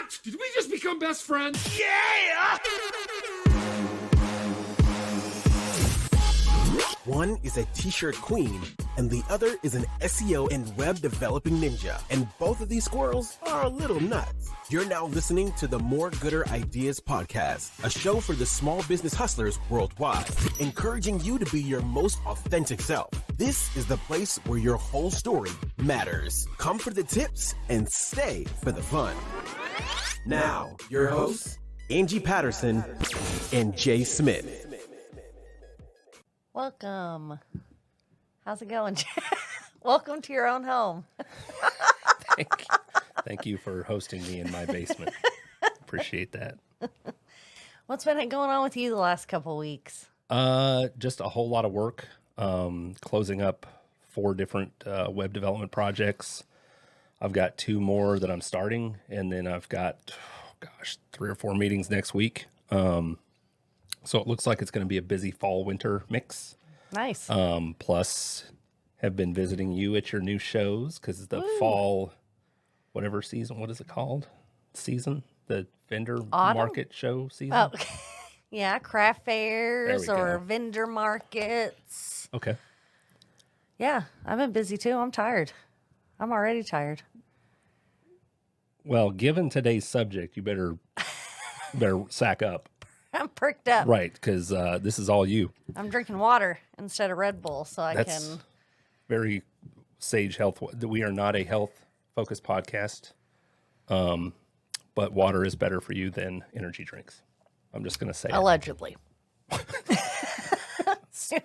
What? Did we just become best friends? Yeah! One is a t-shirt queen, and the other is an SEO and web developing ninja. And both of these squirrels are a little nuts. You're now listening to the More Gooder Ideas podcast, a show for the small business hustlers worldwide, encouraging you to be your most authentic self. This is the place where your whole story matters. Come for the tips and stay for the fun. Now, your hosts, Angie Patterson and Jay Smith. Welcome. How's it going? Welcome to your own home. Thank you for hosting me in my basement. Appreciate that. What's been going on with you the last couple weeks? Just a whole lot of work. Closing up 4 different web development projects. I've got 2 more that I'm starting, and then I've got, 3 or 4 meetings next week. So it looks like it's going to be a busy fall-winter mix. Nice. Plus, have been visiting you at your new shows because it's the fall, whatever season. What is it called? Season? The vendor market show season? Oh, yeah, craft fairs or go. vendor markets. Okay. Yeah, I've been busy too. I'm tired. I'm already tired. Well, given today's subject, you better sack up. I'm perked up. Right, because this is all you. I'm drinking water instead of Red Bull, so That's can. very sage health. We are not a health-focused podcast, but water is better for you than energy drinks. I'm just going to say it. Allegedly.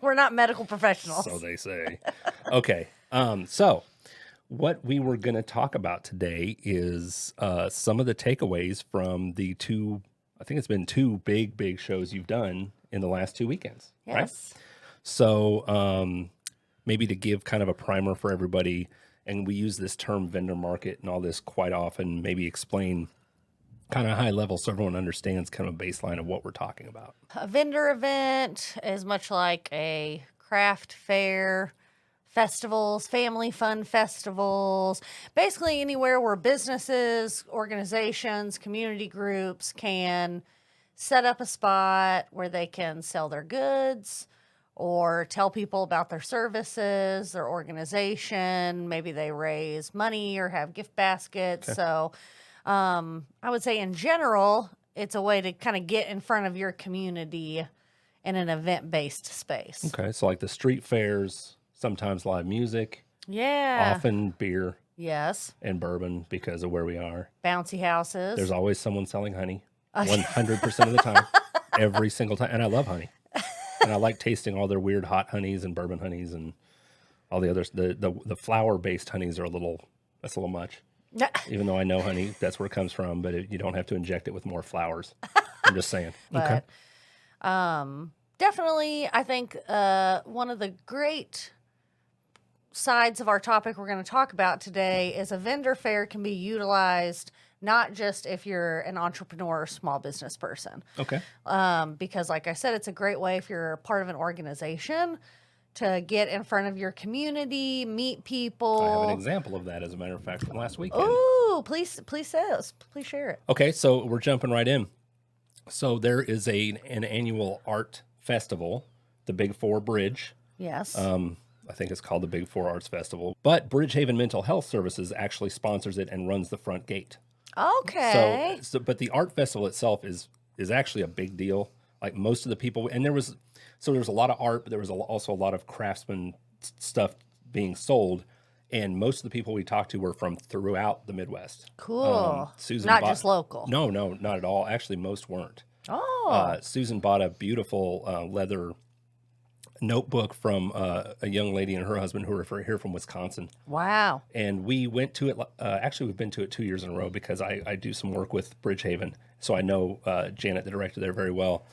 We're not medical professionals. So they say. Okay, so what we were going to talk about today is some of the takeaways from the 2, I think it's been 2 big shows you've done in the last 2 weekends. Yes. Right? So maybe to give kind of a primer for everybody, and we use this term vendor market and all this quite often, maybe explain kind of high level so everyone understands kind of a baseline of what we're talking about. A vendor event is much like a craft fair, festivals, family fun festivals, basically anywhere where businesses, organizations, community groups can set up a spot where they can sell their goods or tell people about their services, their organization. Maybe they raise money or have gift baskets. Okay. So I would say in general, it's a way to kind of get in front of your community in an event-based space. Okay, so like the street fairs, sometimes live music. Yeah. Often beer. Yes. And bourbon because of where we are. Bouncy houses. There's always someone selling honey. 100% of the time. Every single time. And I love honey. And I like tasting all their weird hot honeys and bourbon honeys and all the others. The flour-based honeys are that's a little much. Even though I know honey, that's where it comes from, but you don't have to inject it with more flowers. I'm just saying. But, okay. Definitely, I think one of the great sides of our topic we're going to talk about today is a vendor fair can be utilized not just if you're an entrepreneur or small business person. Okay. Because like I said, it's a great way if you're part of an organization to get in front of your community, meet people. I have an example of that, as a matter of fact, from last weekend. Ooh, please share it. Okay, so we're jumping right in. So there is an annual art festival, the Big 4 Bridge. Yes. I think it's called the Big 4 Arts Festival. But Bridgehaven Mental Health Services actually sponsors it and runs the front gate. Okay. So but the art festival itself is actually a big deal. Like most of the people, and there was a lot of art, but there was also a lot of craftsman stuff being sold. And most of the people we talked to were from throughout the Midwest. Cool. Susan not just local. No, not at all. Actually, most weren't. Oh. Susan bought a beautiful leather notebook from a young lady and her husband who are here from Wisconsin. Wow. And we went to it. Actually, we've been to it 2 years in a row because I do some work with Bridgehaven. So I know Janet, the director there, very well.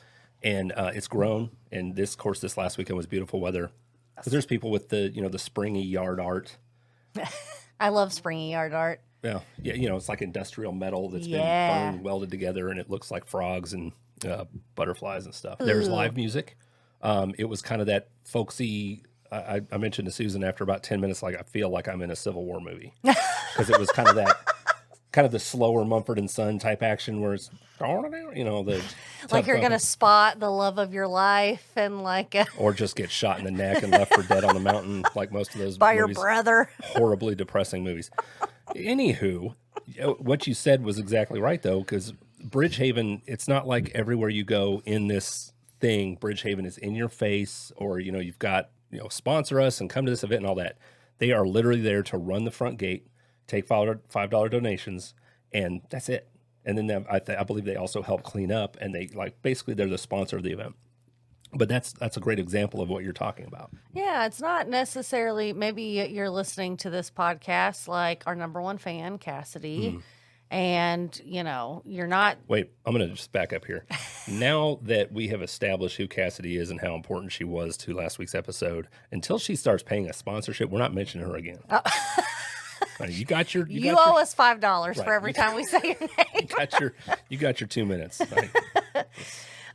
And it's grown. And this last weekend was beautiful weather. Because there's people with the springy yard art. I love springy yard art. Yeah, it's like industrial metal that's been burned, welded together, and it looks like frogs and butterflies and stuff. Ooh. There's live music. It was kind of that folksy. I mentioned to Susan after about 10 minutes, like I feel like I'm in a Civil War movie because it was kind of kind of the slower Mumford and Son type action where it's, the like you're going to spot the love of your life and like or just get shot in the neck and left for dead on the mountain, like most of those by movies. your brother. Horribly depressing movies. Anywho, what you said was exactly right, though, because Bridgehaven, it's not like everywhere you go in this thing, Bridgehaven is in your face, or, you've got, sponsor us and come to this event and all that. They are literally there to run the front gate, take $5 donations, and that's it. And then I believe they also help clean up, and they basically they're the sponsor of the event. But that's a great example of what you're talking about. Yeah, it's not necessarily, maybe you're listening to this podcast like our number one fan, Cassidy, and, you're not. Wait, I'm going to just back up here. Now that we have established who Cassidy is and how important she was to last week's episode, until she starts paying us sponsorship, we're not mentioning her again. You owe us $5 for every time we say your name. You got your 2 minutes. Right?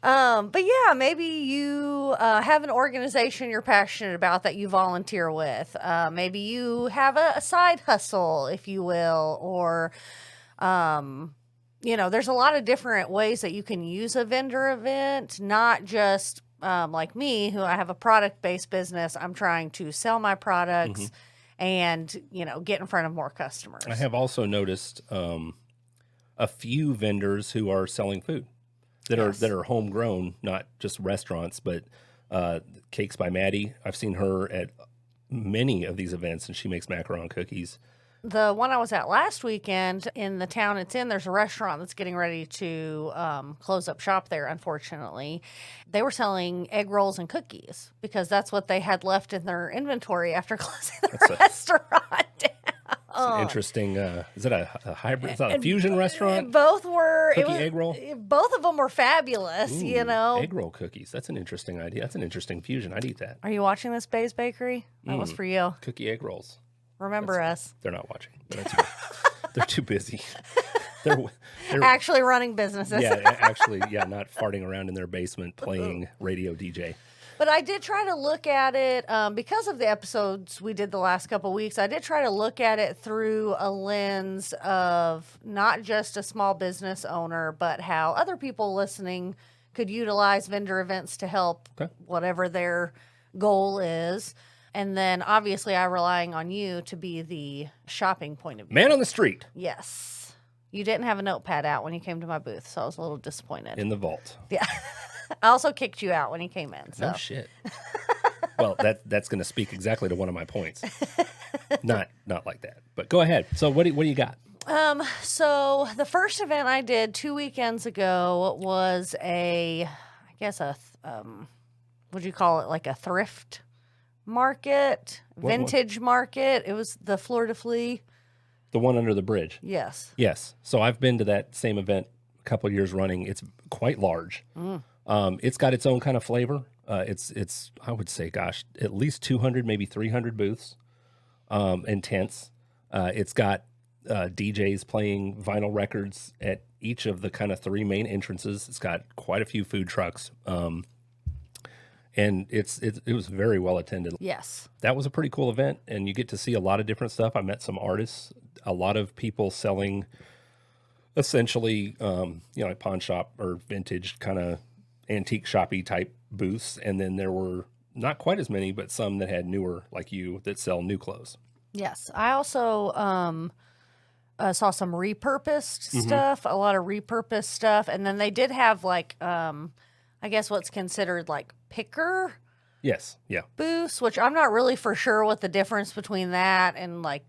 But yeah, maybe you have an organization you're passionate about that you volunteer with. Maybe you have a side hustle, if you will, or, there's a lot of different ways that you can use a vendor event, not just like me, who I have a product-based business. I'm trying to sell my products and, get in front of more customers. I have also noticed a few vendors who are selling food. That are homegrown, not just restaurants, but Cakes by Maddie. I've seen her at many of these events, and she makes macaron cookies. The one I was at last weekend in the town it's in, there's a restaurant that's getting ready to close up shop there, unfortunately. They were selling egg rolls and cookies because that's what they had left in their inventory after closing the restaurant down. Interesting. Is it a hybrid? Is that a fusion restaurant? Both were egg roll. Both of them were fabulous. Egg roll cookies. That's an interesting idea. That's an interesting fusion. I'd eat that. Are you watching this, Bay's Bakery? That was for you. Cookie egg rolls. Remember us? They're not watching. They're too busy. They're actually running businesses. Not farting around in their basement playing radio DJ. But I did try to look at it because of the episodes we did the last couple of weeks. I did try to look at it through a lens of not just a small business owner, but how other people listening could utilize vendor events to help whatever their goal is. And then obviously I'm relying on you to be the shopping point of view. Man on the street. Yes. You didn't have a notepad out when you came to my booth, so I was a little disappointed. In the vault. Yeah. I also kicked you out when you came in. So. No shit. Well, that's going to speak exactly to one of my points. Not like that. But go ahead. So what do you got? So the first event I did 2 weekends ago was would you call it like a thrift market, vintage market? It was the Fleur de Flis. The one under the bridge. Yes. Yes. So I've been to that same event a couple of years running. It's quite large. It's got its own kind of flavor. It's I would say, at least 200, maybe 300 booths and tents. It's got DJs playing vinyl records at each of the kind of three main entrances. It's got quite a few food trucks. And it was very well attended. Yes. That was a pretty cool event, and you get to see a lot of different stuff. I met some artists, a lot of people selling essentially, like pawn shop or vintage kind of antique shoppy type booths. And then there were not quite as many, but some that had newer, like you, that sell new clothes. Yes. I also saw some repurposed stuff, a lot of repurposed stuff. And then they did have I guess what's considered like picker Yes. Yeah. booths, which I'm not really for sure what the difference between that and like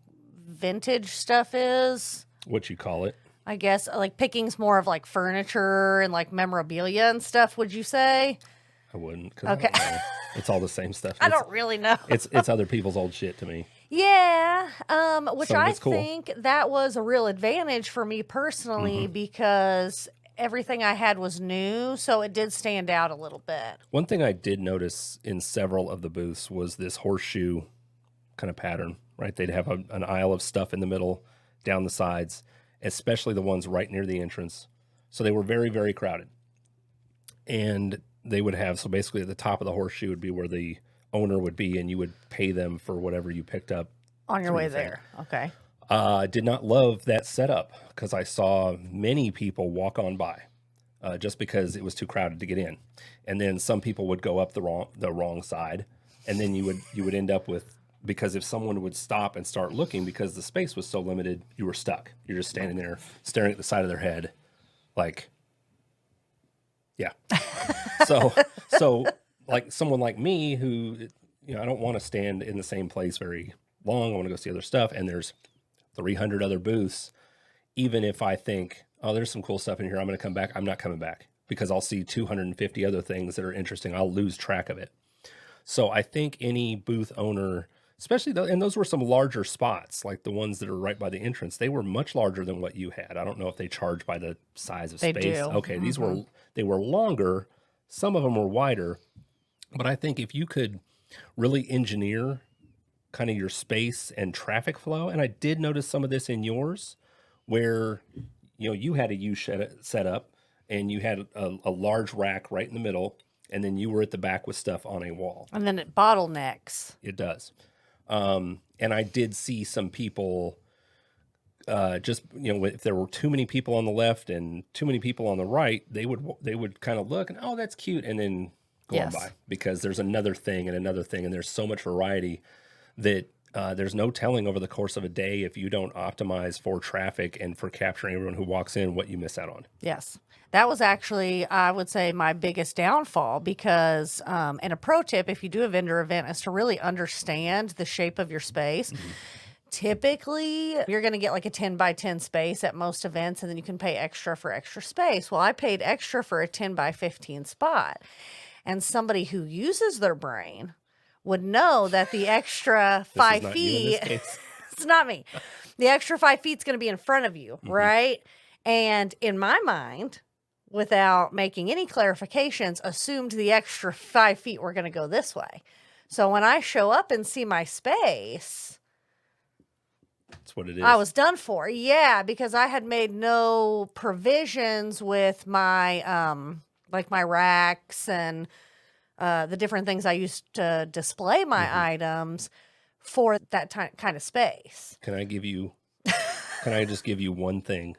vintage stuff is. What you call it? I guess like picking's more of like furniture and like memorabilia and stuff, would you say? I wouldn't. 'Cause Okay. I don't know. It's all the same stuff. I don't really know. It's other people's old shit to me. Yeah, which Some of I it's cool. think that was a real advantage for me personally because everything I had was new, so it did stand out a little bit. One thing I did notice in several of the booths was this horseshoe kind of pattern, right? They'd have an aisle of stuff in the middle, down the sides, especially the ones right near the entrance. So they were very, very crowded. And they would have, so basically at the top of the horseshoe would be where the owner would be, and you would pay them for whatever you picked up On your way thing. there, okay. Did not love that setup because I saw many people walk on by just because it was too crowded to get in. And then some people would go up the wrong side. And then you would end up with, because if someone would stop and start looking, because the space was so limited, you were stuck. You're just standing there staring at the side of their head. Like, yeah. So like someone like me who, I don't want to stand in the same place very long. I want to go see other stuff. And there's 300 other booths. Even if I think, oh, there's some cool stuff in here, I'm going to come back. I'm not coming back because I'll see 250 other things that are interesting. I'll lose track of it. So I think any booth owner, especially and those were some larger spots, like the ones that are right by the entrance. They were much larger than what you had. I don't know if they charge by the size of space. They do. Okay, they were longer. Some of them were wider. But I think if you could really engineer kind of your space and traffic flow, and I did notice some of this in yours, where you had a U set up and you had a large rack right in the middle, and then you were at the back with stuff on a wall. And then it bottlenecks. It does. And I did see some people just, if there were too many people on the left and too many people on the right, they would kind of look and, oh, that's cute, and then go on by, because there's another thing and another thing, and there's so much variety that there's no telling over the course of a day, if you don't optimize for traffic and for capturing everyone who walks in, what you miss out on. Yes. That was actually, I would say, my biggest downfall, because, and a pro tip, if you do a vendor event, is to really understand the shape of your space. Mm-hmm. Typically, you're going to get like a 10 by 10 space at most events, and then you can pay extra for extra space. Well, I paid extra for a 10 by 15 spot. And somebody who uses their brain would know that the extra 5 feet, it's not me. The extra 5 feet is going to be in front of you, mm-hmm. right? And in my mind, without making any clarifications, assumed the extra 5 feet were going to go this way. So when I show up and see my space, that's what it is. I was done for. Yeah, because I had made no provisions with my like my racks and the different things I used to display my mm-hmm. items for that kind of space. Can I just give you one thing?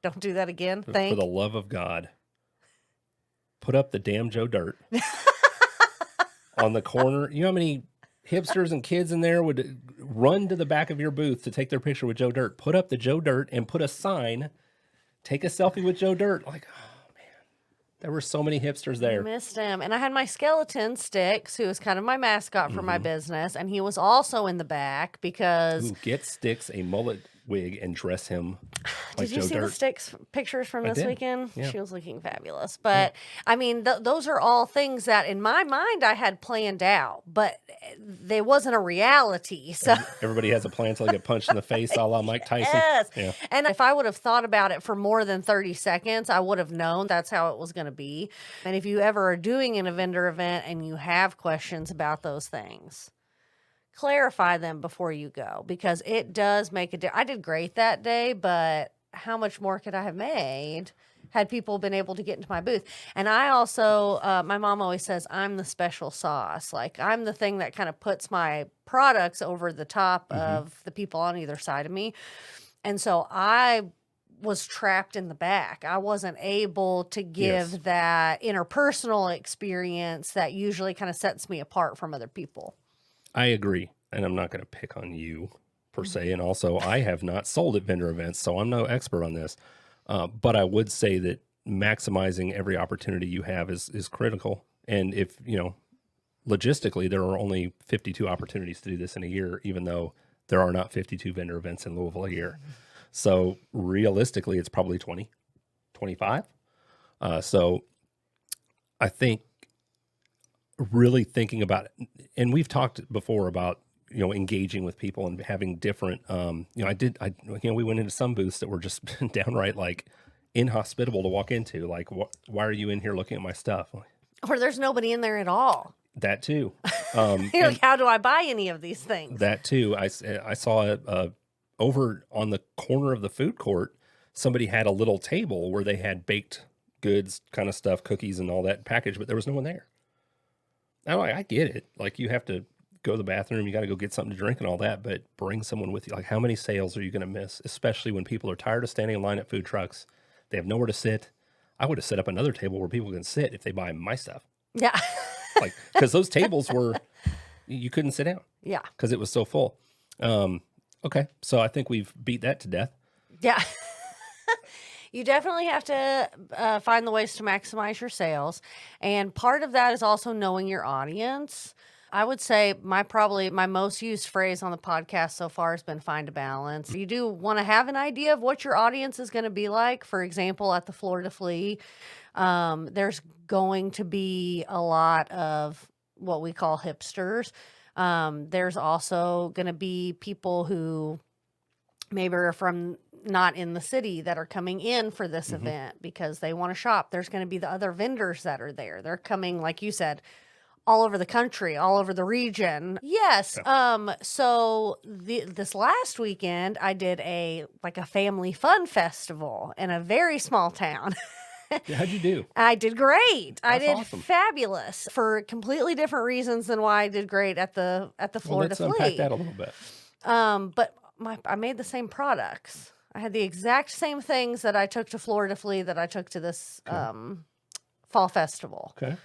Don't do that again. For the love of God, put up the damn Joe Dirt on the corner. You know how many hipsters and kids in there would run to the back of your booth to take their picture with Joe Dirt? Put up the Joe Dirt and put a sign, take a selfie with Joe Dirt. Like, oh man, there were so many hipsters there. I missed him. And I had my skeleton Sticks, who was kind of my mascot for mm-hmm. my business. And he was also in the back because... Ooh, get Sticks a mullet wig and dress him like Did you Joe see Dirt. The Sticks pictures from this weekend? Yeah. She was looking fabulous. But, I mean, those are all things that in my mind I had planned out, but there wasn't a reality. So everybody has a plan until they get punched in the face, a la Mike Tyson. Yes. Yeah. And if I would have thought about it for more than 30 seconds, I would have known that's how it was going to be. And if you ever are doing an vendor event and you have questions about those things, clarify them before you go, because it does make a difference. I did great that day, but how much more could I have made had people been able to get into my booth? And I also, my mom always says, I'm the special sauce. Like, I'm the thing that kind of puts my products over the top mm-hmm. of the people on either side of me. And so I was trapped in the back. I wasn't able to give that interpersonal experience that usually kind of sets me apart from other people. I agree, and I'm not going to pick on you per se, and also I have not sold at vendor events, so I'm no expert on this, but I would say that maximizing every opportunity you have is critical, and if, logistically, there are only 52 opportunities to do this in a year, even though there are not 52 vendor events in Louisville a year. So realistically, it's probably 20, 25. So I think really thinking about it, and we've talked before about, engaging with people and having different, we went into some booths that were just downright like inhospitable to walk into. Like, why are you in here looking at my stuff? Or there's nobody in there at all. That too. You're like, how do I buy any of these things? That too. I saw over on the corner of the food court, somebody had a little table where they had baked goods kind of stuff, cookies and all that packaged, but there was no one there. I get it. Like, you have to go to the bathroom, you got to go get something to drink and all that, but bring someone with you. Like, how many sales are you going to miss, especially when people are tired of standing in line at food trucks? They have nowhere to sit. I would have set up another table where people can sit if they buy my stuff. Yeah. Like, because those tables were, you couldn't sit down. Yeah. Because it was so full. Okay. So I think we've beat that to death. Yeah. You definitely have to find the ways to maximize your sales. And part of that is also knowing your audience. I would say my most used phrase on the podcast so far has been find a balance. You do want to have an idea of what your audience is going to be like. For example, at the Florida Flea, there's going to be a lot of what we call hipsters. There's also going to be people who maybe are from not in the city that are coming in for this event because they want to shop. There's going to be the other vendors that are there. They're coming, like you said, all over the country, all over the region. Yes. Yeah. So this last weekend, I did a family fun festival in a very small town. How'd you do? I did great. That's I did awesome. fabulous for completely different reasons than why I did great at the Florida Flea. Let's unpack that a little bit. But I made the same products. I had the exact same things that I took to Florida Flea that I took to this fall festival. Okay.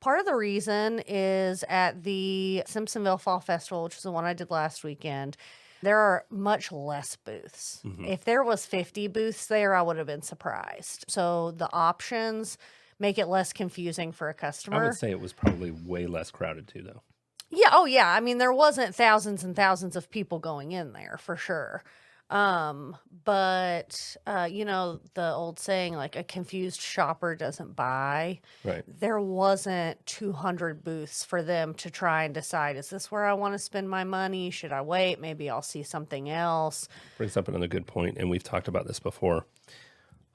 Part of the reason is at the Simpsonville Fall Festival, which is the one I did last weekend, there are much less booths. If there was 50 booths there, I would have been surprised. So the options make it less confusing for a customer. I would say it was probably way less crowded too, though. Yeah. Oh, yeah. I mean, there wasn't thousands and thousands of people going in there for sure. But you know, the old saying, like, a confused shopper doesn't buy. Right. There wasn't 200 booths for them to try and decide, is this where I want to spend my money? Should I wait? Maybe I'll see something else. Brings up another good point, and we've talked about this before.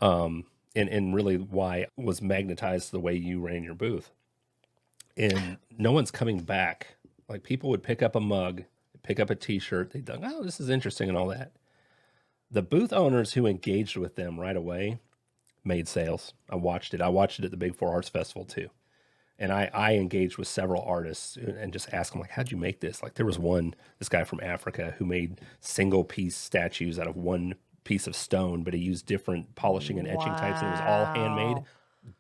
And really why it was magnetized the way you ran your booth. And no one's coming back. Like, people would pick up a mug, pick up a t-shirt. They'd think, oh, this is interesting and all that. The booth owners who engaged with them right away made sales. I watched it. I watched it at the Big Four Arts Festival too. And I engaged with several artists and just asked them, like, how'd you make this? Like, there was this guy from Africa who made single piece statues out of one piece of stone, but he used different polishing and etching types, and it was all handmade.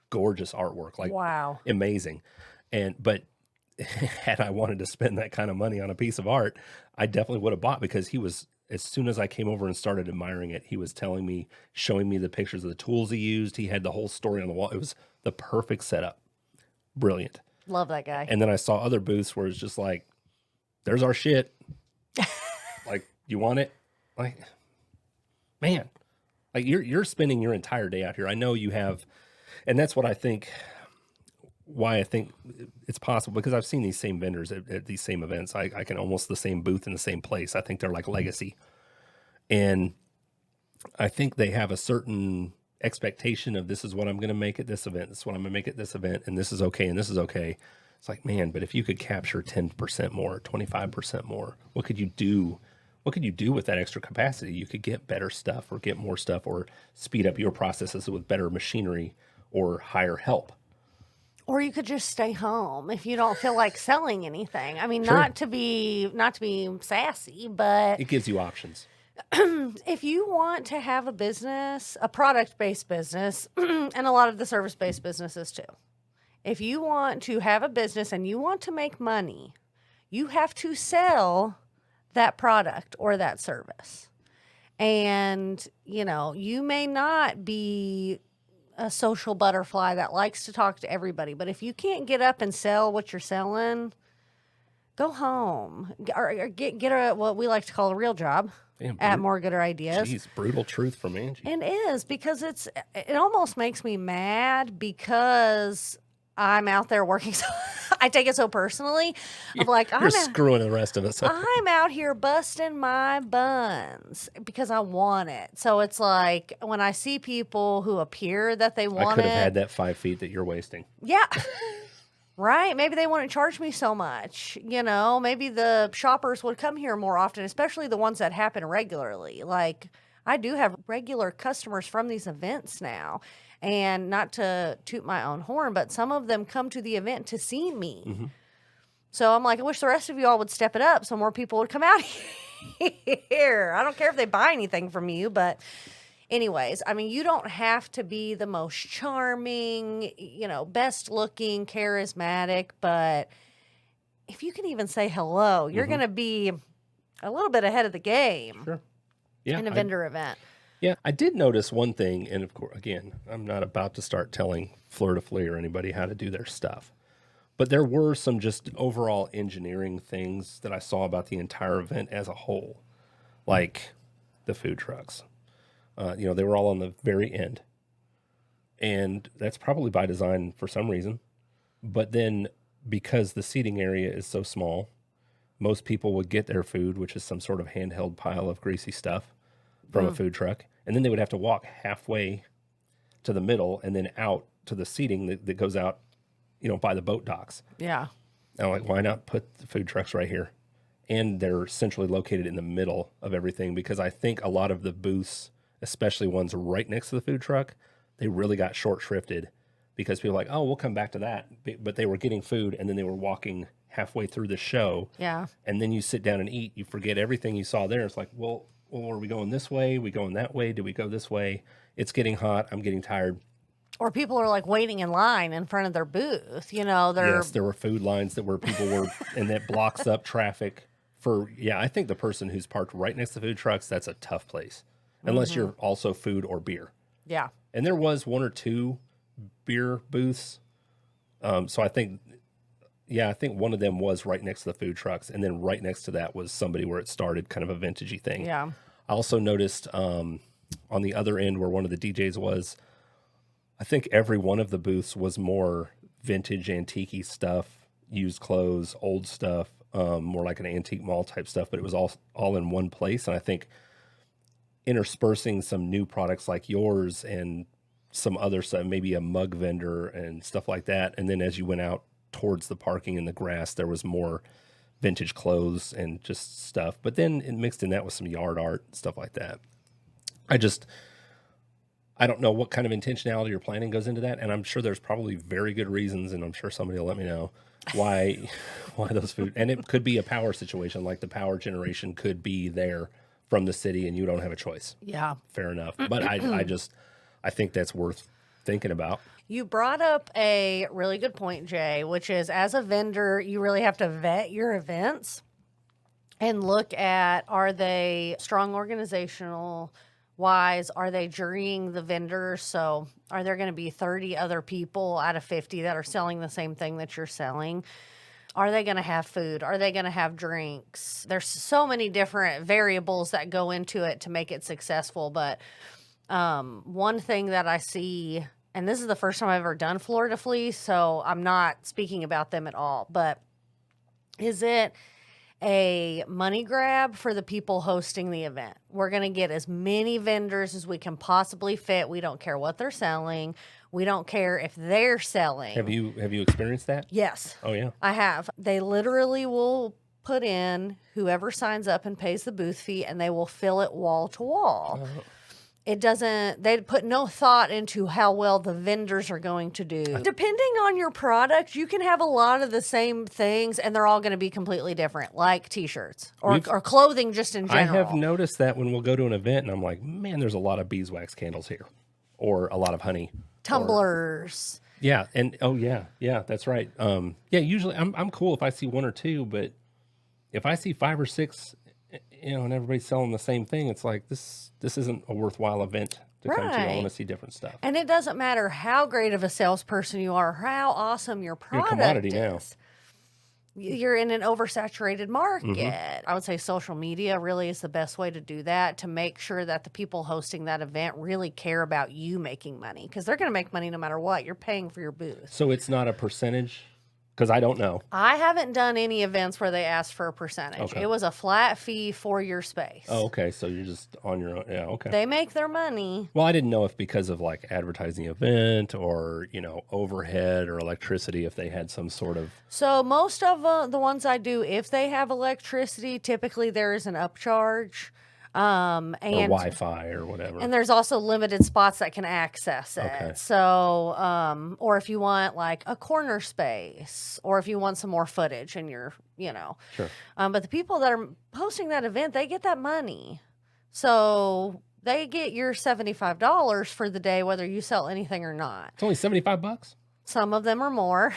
Gorgeous artwork. Like, wow. Amazing. But had I wanted to spend that kind of money on a piece of art, I definitely would have bought, because he was, as soon as I came over and started admiring it, he was showing me the pictures of the tools he used. He had the whole story on the wall. It was the perfect setup. Brilliant. Love that guy. And then I saw other booths where it's just like, there's our shit. Like, you want it? Like, man, like you're spending your entire day out here. I know you have, and that's what I think, why I think it's possible, because I've seen these same vendors at these same events. I can almost the same booth in the same place. I think they're like legacy. And I think they have a certain expectation of, this is what I'm going to make at this event. This is what I'm going to make at this event. And this is okay. And this is okay. It's like, man, but if you could capture 10% more, 25% more, what could you do? What could you do with that extra capacity? You could get better stuff, or get more stuff, or speed up your processes with better machinery, or hire help. Or you could just stay home if you don't feel like selling anything. I mean, Sure. not to be sassy, but It gives you options. if you want to have a business, a product-based business, and a lot of the service-based businesses too, if you want to have a business and you want to make money, you have to sell that product or that service. And, you know, you may not be a social butterfly that likes to talk to everybody, but if you can't get up and sell what you're selling, go home or get a, what we like to call a real job. Damn, at More Gooder Ideas. Jeez, brutal truth from Angie. It is, because it almost makes me mad, because I'm out there working. So I take it so personally. Of like, You're screwing the rest of us up. I'm out here busting my buns because I want it. So it's like, when I see people who appear that they want I could have it, had that 5 feet that you're wasting. yeah. Right. Maybe they wouldn't charge me so much. You know, maybe the shoppers would come here more often, especially the ones that happen regularly. Like, I do have regular customers from these events now. And not to toot my own horn, but some of them come to the event to see me. So I'm like, I wish the rest of you all would step it up so more people would come out here. I don't care if they buy anything from you, but anyways, I mean, you don't have to be the most charming, best looking, charismatic, but if you can even say hello, you're going to be a little bit ahead of the game in a vendor event. Yeah, I did notice one thing, and of course, again, I'm not about to start telling Fleur de Flea or anybody how to do their stuff. But there were some just overall engineering things that I saw about the entire event as a whole, like the food trucks. They were all on the very end. And that's probably by design for some reason. But then because the seating area is so small, most people would get their food, which is some sort of handheld pile of greasy stuff from a food truck. And then they would have to walk halfway to the middle and then out to the seating that goes out, by the boat docks. Yeah. And I'm like, why not put the food trucks right here? And they're centrally located in the middle of everything, because I think a lot of the booths, especially ones right next to the food truck, they really got short shrifted because people were like, oh, we'll come back to that. But they were getting food and then they were walking halfway through the show. Yeah. And then you sit down and eat. You forget everything you saw there. It's like, well, are we going this way? Are we going that way? Do we go this way? It's getting hot. I'm getting tired. Or people are like waiting in line in front of their booth. Yes, there were food lines where people were, and that blocks up traffic I think the person who's parked right next to food trucks, that's a tough place. Unless you're also food or beer. Yeah. And there was one or two beer booths. So I think one of them was right next to the food trucks. And then right next to that was somebody where it started, kind of a vintagey thing. Yeah. I also noticed on the other end where one of the DJs was, I think every one of the booths was more vintage, antique-y stuff, used clothes, old stuff, more like an antique mall type stuff, but it was all in one place. And I think interspersing some new products like yours and some other stuff, maybe a mug vendor and stuff like that. And then as you went out towards the parking and the grass, there was more vintage clothes and just stuff. But then it mixed in that with some yard art and stuff like that. I don't know what kind of intentionality or planning goes into that, and I'm sure there's probably very good reasons, and I'm sure somebody will let me know why those food. And it could be a power situation, like the power generation could be there from the city, and you don't have a choice. Yeah, fair enough. But I think that's worth thinking about. You brought up a really good point, Jay, which is as a vendor, you really have to vet your events and look at, are they strong organizational wise? Are they jurying the vendors? So are there going to be 30 other people out of 50 that are selling the same thing that you're selling? Are they going to have food? Are they going to have drinks? There's so many different variables that go into it to make it successful. But one thing that I see, and this is the first time I've ever done Fleur de Flea, so I'm not speaking about them at all, but is it a money grab for the people hosting the event? We're going to get as many vendors as we can possibly fit. We don't care what they're selling. We don't care if they're selling. Have you experienced that? Yes. Oh, yeah. I have. They literally will put in whoever signs up and pays the booth fee, and they will fill it wall to wall. Oh. They put no thought into how well the vendors are going to do. Depending on your product, you can have a lot of the same things and they're all going to be completely different, like t-shirts or clothing just in general. I have noticed that when we'll go to an event and I'm like, man, there's a lot of beeswax candles here or a lot of honey. Tumblers. Yeah. And yeah, that's right. Usually I'm cool if I see one or two, but if I see 5 or 6, and everybody's selling the same thing, it's like this isn't a worthwhile event to come to. I want to see different stuff. And it doesn't matter how great of a salesperson you are, how awesome your product You're a commodity is. Now. You're in an oversaturated market. Mm-hmm. I would say social media really is the best way to do that, to make sure that the people hosting that event really care about you making money, because they're going to make money no matter what. You're paying for your booth. So it's not a percentage? Because I don't know. I haven't done any events where they asked for a percentage. Okay. It was a flat fee for your space. Oh, okay. So you're just on your own. Yeah, okay. They make their money. Well, I didn't know if because of like advertising the event or, overhead or electricity, if they had some sort of... So most of the ones I do, if they have electricity, typically there is an upcharge. And Wi-Fi or whatever. And there's also limited spots that can access it. Okay. So, or if you want like a corner space, or if you want some more footage and you're, Sure. But the people that are hosting that event, they get that money. So they get your $75 for the day, whether you sell anything or not. It's only $75. Some of them are more.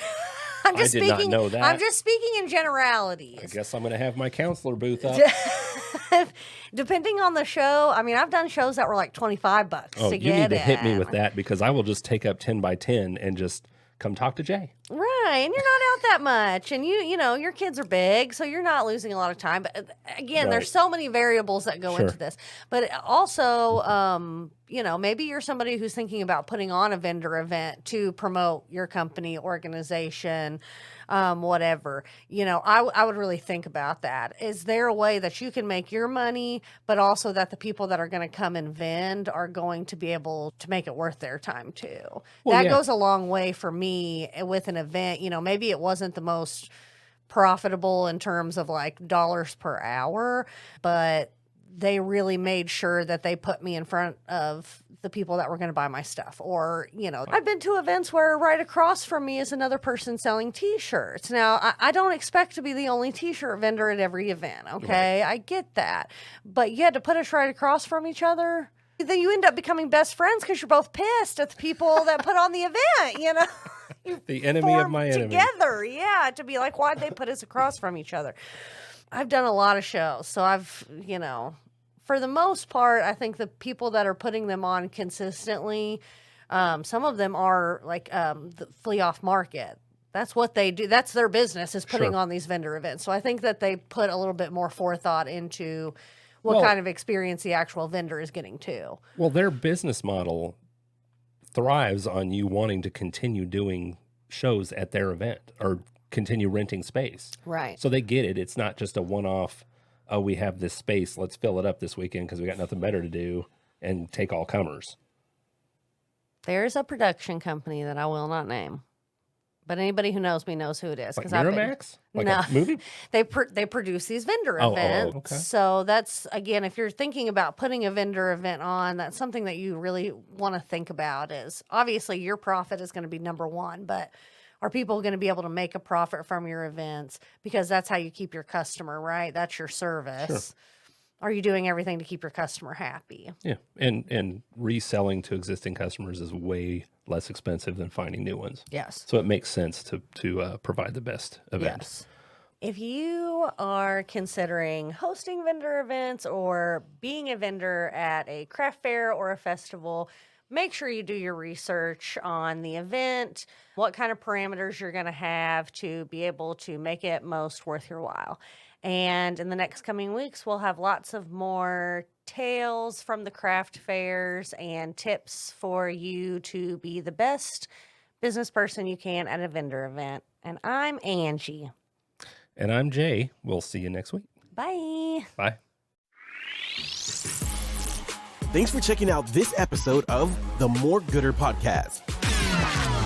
I did not know that. I'm just speaking in generalities. I guess I'm going to have my counselor booth up. Depending on the show, I mean, I've done shows that were like $25 to get you need to hit me in. with that, because I will just take up 10 by 10 and just come talk to Jay. Right, and you're not out that much, and you know your kids are big, so you're not losing a lot of time. But again, there's so many variables that go into this. But also, maybe you're somebody who's thinking about putting on a vendor event to promote your company, organization, whatever. I would really think about that. Is there a way that you can make your money, but also that the people that are going to come and vend are going to be able to make it worth their time too? Well, that goes a long way for me with an event. Maybe it wasn't the most profitable in terms of like dollars per hour, but they really made sure that they put me in front of the people that were going to buy my stuff. Or, I've been to events where right across from me is another person selling T-shirts. Now, I don't expect to be the only T-shirt vendor at every event, okay? Right. I get that. But you had to put us right across from each other. Then you end up becoming best friends because you're both pissed at the people that put on the event, The enemy of my enemy. Together, yeah, to be like, why'd they put us across from each other? I've done a lot of shows, so I've, for the most part, I think the people that are putting them on consistently, some of them are like the flea off market. That's what they do. That's their business, is putting on these vendor events. So I think that they put a little bit more forethought into what kind of experience the actual vendor is getting too. Well, their business model thrives on you wanting to continue doing shows at their event or continue renting space. Right. So they get it. It's not just a one-off, oh, we have this space, let's fill it up this weekend because we got nothing better to do and take all comers. There's a production company that I will not name, but anybody who knows me knows who it is. Like Miramax? Like a movie? They produce these vendor events. Okay. So that's, again, if you're thinking about putting a vendor event on, that's something that you really want to think about. Is obviously your profit is going to be number one, but are people going to be able to make a profit from your events? Because that's how you keep your customer, right? That's your service. Sure. Are you doing everything to keep your customer happy? Yeah, and reselling to existing customers is way less expensive than finding new ones. Yes. So it makes sense to provide the best event. Yes. If you are considering hosting vendor events or being a vendor at a craft fair or a festival, make sure you do your research on the event, what kind of parameters you're going to have to be able to make it most worth your while. And in the next coming weeks, we'll have lots of more tales from the craft fairs and tips for you to be the best business person you can at a vendor event. And I'm Angie. And I'm Jay. We'll see you next week. Bye. Bye. Thanks for checking out this episode of the More Gooder Podcast.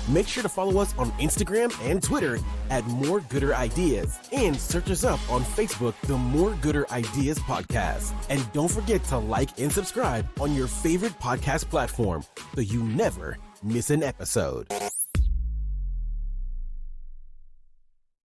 Make sure to follow us on Instagram and Twitter at More Gooder Ideas, and search us up on Facebook, the More Gooder Ideas Podcast. And don't forget to like and subscribe on your favorite podcast platform so you never miss an episode.